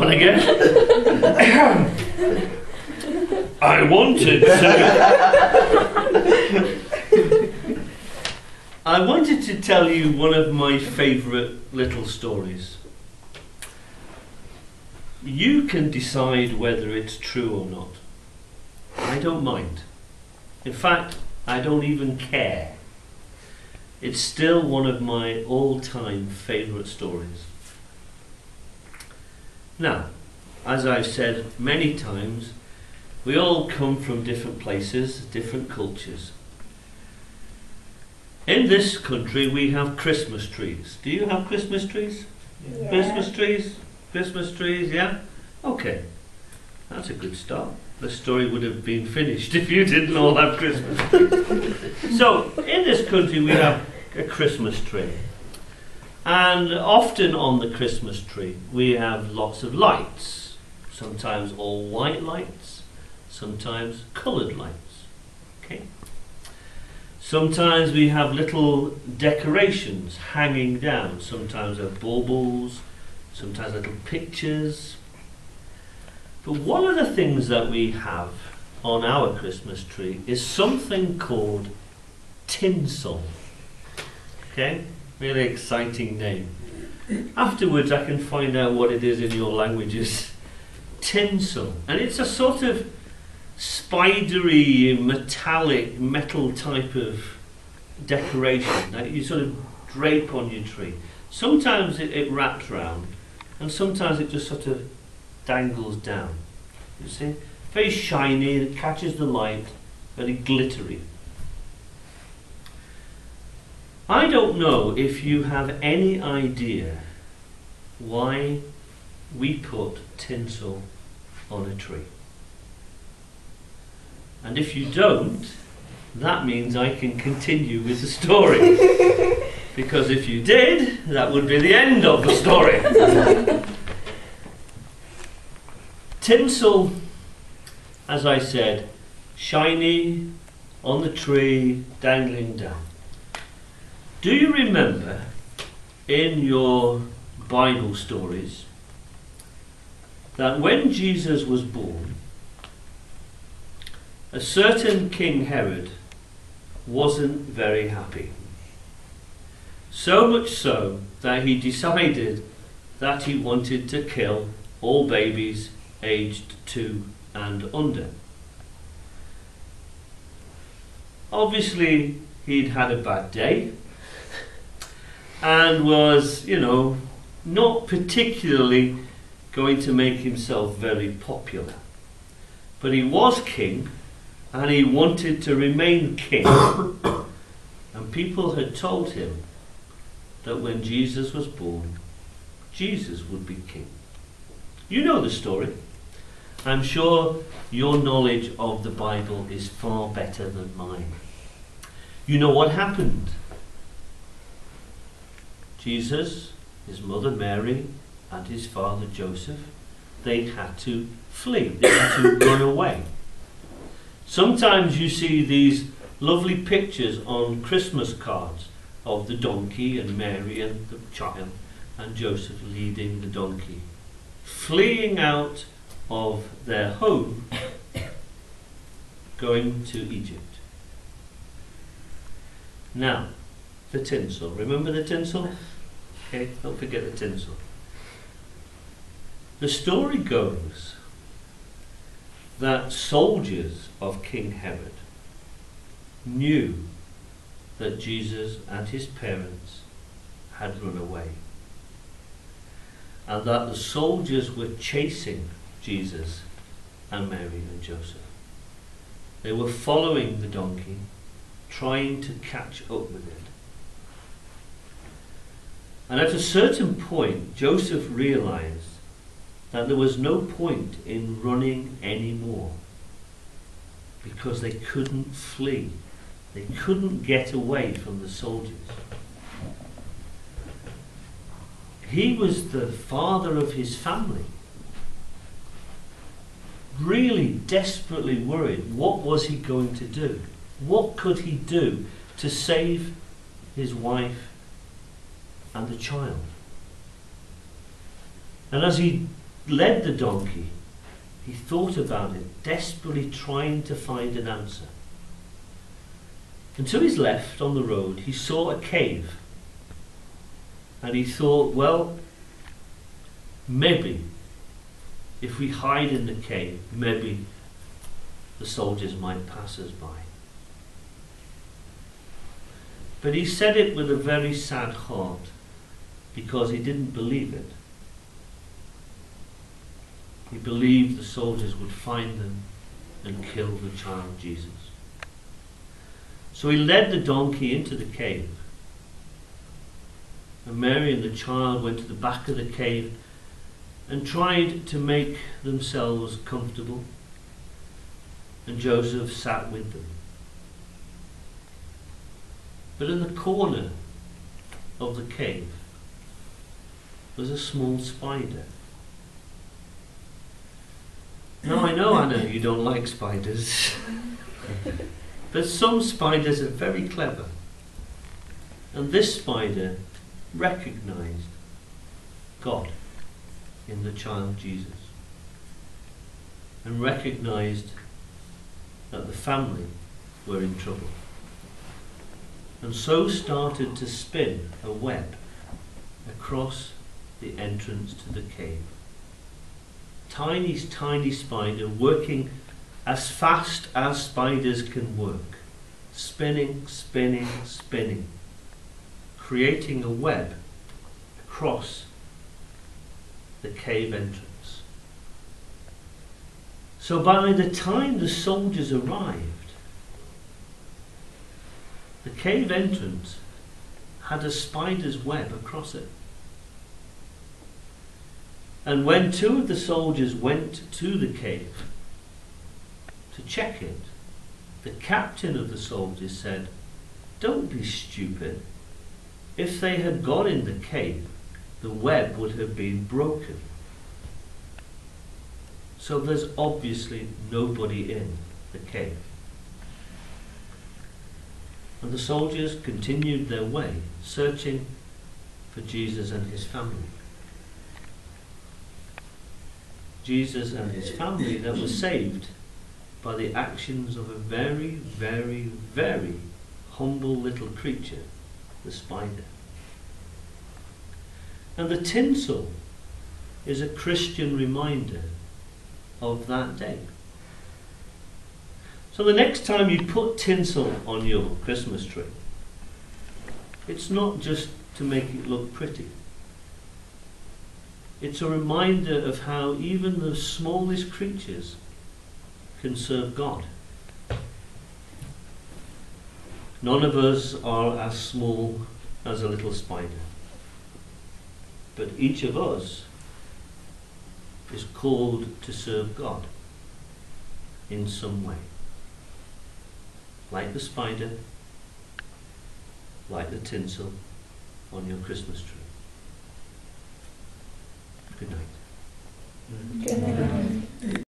on again. I wanted to tell you one of my favourite little stories. You can decide whether it's true or not. I don't mind. In fact, I don't even care. It's still one of my all-time favourite stories. Now, as I've said many times, we all come from different places, different cultures. In this country we have Christmas trees. Do you have Christmas trees? Yeah. Christmas trees? Christmas trees, yeah? Okay, that's a good start. The story would have been finished if you didn't all have Christmas trees. So, in this country we have a Christmas tree. And often on the Christmas tree we have lots of lights. Sometimes all white lights, sometimes coloured lights. Okay? Sometimes we have little decorations hanging down. Sometimes there are baubles, sometimes little pictures. But one of the things that we have on our Christmas tree is something called tinsel. Okay? Really exciting name. Afterwards I can find out what it is in your languages. Tinsel. And it's a sort of spidery, metallic, metal type of decoration that you sort of drape on your tree. Sometimes it wraps round, and sometimes it just sort of dangles down. You see? Very shiny, it catches the light, very glittery. I don't know if you have any idea why we put tinsel on a tree. And if you don't, that means I can continue with the story. Because if you did, that would be the end of the story. Tinsel, as I said, shiny, on the tree, dangling down. Do you remember in your Bible stories that when Jesus was born, a certain King Herod wasn't very happy? So much so that he decided that he wanted to kill all babies aged 2 and under. Obviously, he'd had a bad day and was, not particularly going to make himself very popular. But he was king, and he wanted to remain king. And people had told him that when Jesus was born, Jesus would be king. You know the story. I'm sure your knowledge of the Bible is far better than mine. You know what happened. Jesus, his mother Mary, and his father Joseph, they had to flee. They had to run away. Sometimes you see these lovely pictures on Christmas cards of the donkey and Mary and the child and Joseph leading the donkey, fleeing out of their home, going to Egypt. Now, the tinsel. Remember the tinsel? Okay, don't forget the tinsel. The story goes that soldiers of King Herod knew that Jesus and his parents had run away, and that the soldiers were chasing Jesus and Mary and Joseph. They were following the donkey, trying to catch up with it. And at a certain point, Joseph realized that there was no point in running anymore, because they couldn't flee. They couldn't get away from the soldiers. He was the father of his family, really desperately worried. What was he going to do? What could he do to save his wife and the child? And as he led the donkey, he thought about it, desperately trying to find an answer. And to his left on the road, he saw a cave. And he thought, well, maybe if we hide in the cave, maybe the soldiers might pass us by. But he said it with a very sad heart because he didn't believe it. He believed the soldiers would find them and kill the child Jesus. So he led the donkey into the cave. And Mary and the child went to the back of the cave and tried to make themselves comfortable. And Joseph sat with them. But in the corner of the cave was a small spider. Now I know, Anna, you don't like spiders. But some spiders are very clever. And this spider recognized God in the child Jesus. And recognized that the family were in trouble. And so started to spin a web across the entrance to the cave. Tiny, tiny spider working as fast as spiders can work. Spinning, spinning, spinning. Creating a web across the cave entrance. So by the time the soldiers arrived, the cave entrance had a spider's web across it. And when two of the soldiers went to the cave to check it, the captain of the soldiers said, "Don't be stupid. If they had gone in the cave, the web would have been broken. So there's obviously nobody in the cave." And the soldiers continued their way, searching for Jesus and his family. Jesus and his family that was saved by the actions of a very, very, very humble little creature, the spider. And the tinsel is a Christian reminder of that day. So the next time you put tinsel on your Christmas tree, it's not just to make it look pretty. It's a reminder of how even the smallest creatures can serve God. None of us are as small as a little spider, but each of us is called to serve God in some way. Like the spider, like the tinsel on your Christmas tree. Good night. Good night.